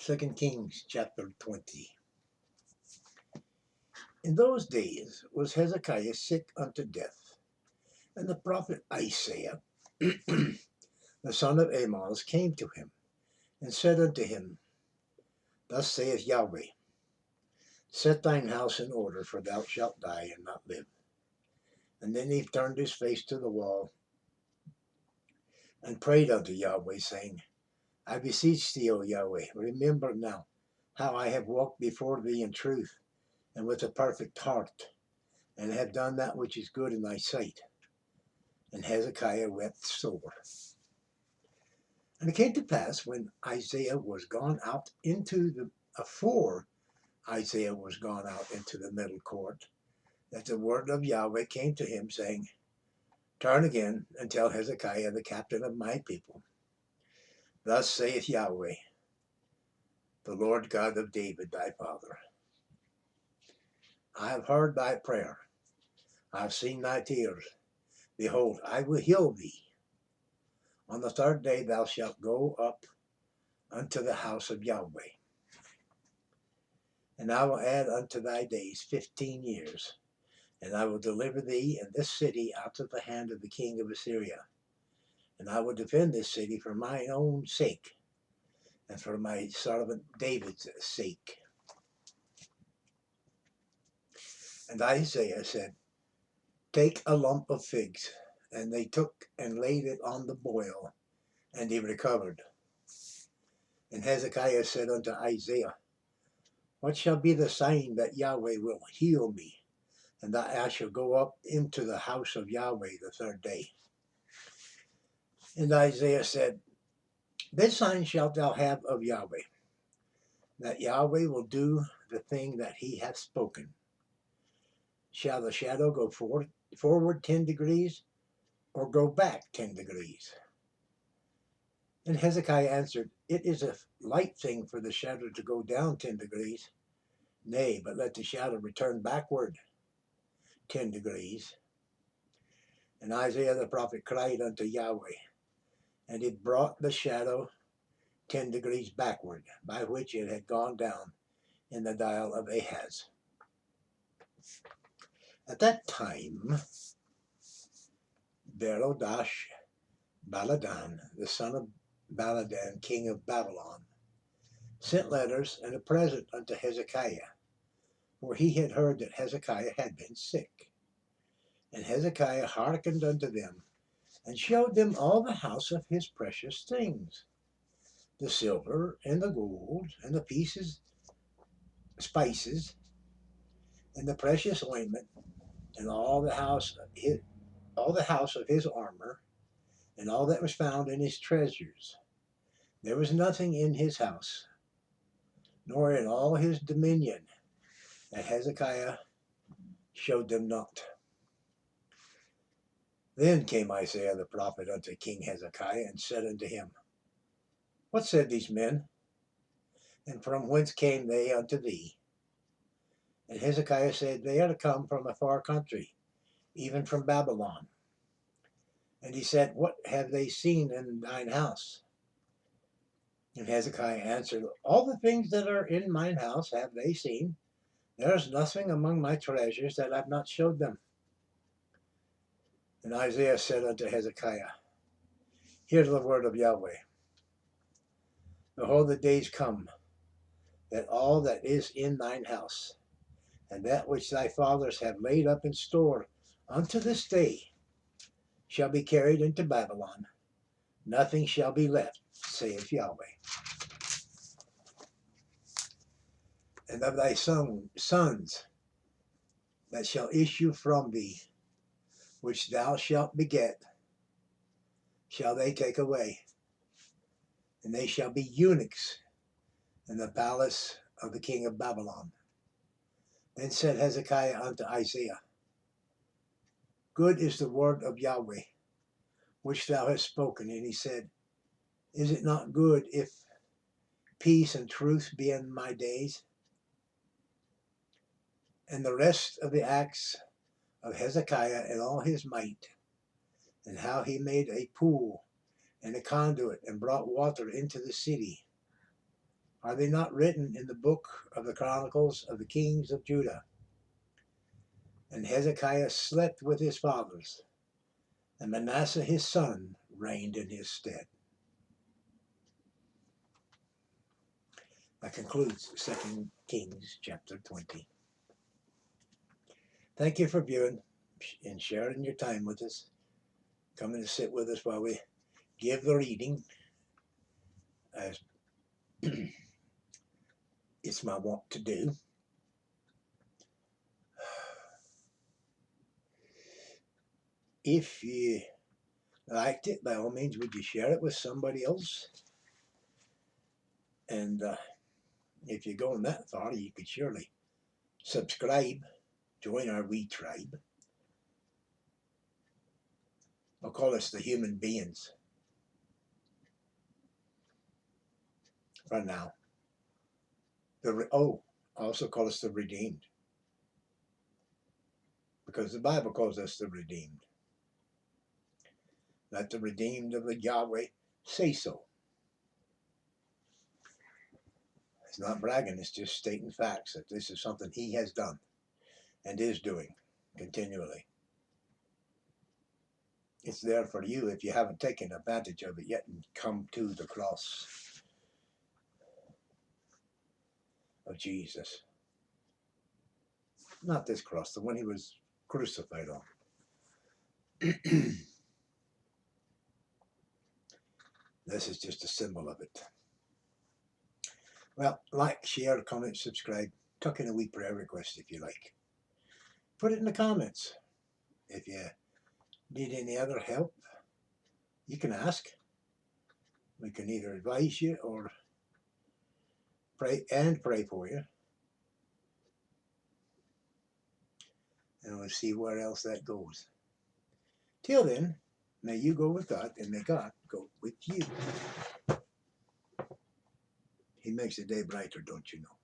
2 Kings chapter 20. In those days was Hezekiah sick unto death, and the prophet Isaiah, the son of Amoz, came to him, and said unto him, Thus saith Yahweh, Set thine house in order, for thou shalt die and not live. And then he turned his face to the wall, and prayed unto Yahweh, saying, I beseech thee, O Yahweh, remember now how I have walked before thee in truth, and with a perfect heart, and have done that which is good in thy sight. And Hezekiah wept sore. And it came to pass, when Isaiah was gone out afore Isaiah was gone out into the middle court, that the word of Yahweh came to him, saying, Turn again, and tell Hezekiah, the captain of my people, Thus saith Yahweh, the Lord God of David thy father, I have heard thy prayer, I have seen thy tears. Behold, I will heal thee. On the third day thou shalt go up unto the house of Yahweh, and I will add unto thy days 15 years, and I will deliver thee and this city out of the hand of the king of Assyria, and I will defend this city for mine own sake, and for my servant David's sake. And Isaiah said, Take a lump of figs. And they took and laid it on the boil, and he recovered. And Hezekiah said unto Isaiah, What shall be the sign that Yahweh will heal me, and that I shall go up into the house of Yahweh the third day? And Isaiah said, This sign shalt thou have of Yahweh, that Yahweh will do the thing that he hath spoken. Shall the shadow go forward 10 degrees, or go back 10 degrees? And Hezekiah answered, It is a light thing for the shadow to go down 10 degrees. Nay, but let the shadow return backward 10 degrees. And Isaiah the prophet cried unto Yahweh, and it brought the shadow 10 degrees backward, by which it had gone down in the dial of Ahaz. At that time, Baladan, the son of Baladan, king of Babylon, sent letters and a present unto Hezekiah, for he had heard that Hezekiah had been sick. And Hezekiah hearkened unto them, and showed them all the house of his precious things, the silver and the gold, and the spices, and the precious ointment, and all the house of his armor, and all that was found in his treasures. There was nothing in his house, nor in all his dominion, that Hezekiah showed them not. Then came Isaiah the prophet unto King Hezekiah, and said unto him, What said these men? And from whence came they unto thee? And Hezekiah said, They are come from a far country, even from Babylon. And he said, What have they seen in thine house? And Hezekiah answered, All the things that are in mine house have they seen. There is nothing among my treasures that I've not showed them. And Isaiah said unto Hezekiah, Hear the word of Yahweh. Behold, the days come, that all that is in thine house, and that which thy fathers have laid up in store unto this day, shall be carried into Babylon. Nothing shall be left, saith Yahweh. And of thy sons that shall issue from thee, which thou shalt beget, shall they take away, and they shall be eunuchs in the palace of the king of Babylon. Then said Hezekiah unto Isaiah, Good is the word of Yahweh, which thou hast spoken. And he said, Is it not good if peace and truth be in my days? And the rest of the acts of Hezekiah and all his might, and how he made a pool and a conduit and brought water into the city, Are they not written in the book of the Chronicles of the Kings of Judah? And Hezekiah slept with his fathers, and Manasseh his son reigned in his stead. That concludes 2 Kings chapter 20. Thank you for viewing and sharing your time with us. Coming to sit with us while we give the reading, as it's my wont to do. If you liked it, by all means, would you share it with somebody else? And if you're going that far, you could surely subscribe, join our wee tribe. I'll call us the human beings for now. Also call us the redeemed, because the Bible calls us the redeemed. Let the redeemed of the Yahweh say so. It's not bragging, it's just stating facts that this is something he has done and is doing continually. It's there for you if you haven't taken advantage of it yet and come to the cross of Jesus. Not this cross, the one he was crucified on. This is just a symbol of it. Well, like, share, comment, subscribe. Tuck in a wee prayer request if you like. Put it in the comments. If you need any other help, you can ask. We can either advise you or pray for you. And we'll see where else that goes. Till then, may you go with God, and may God go with you. He makes the day brighter, don't you know?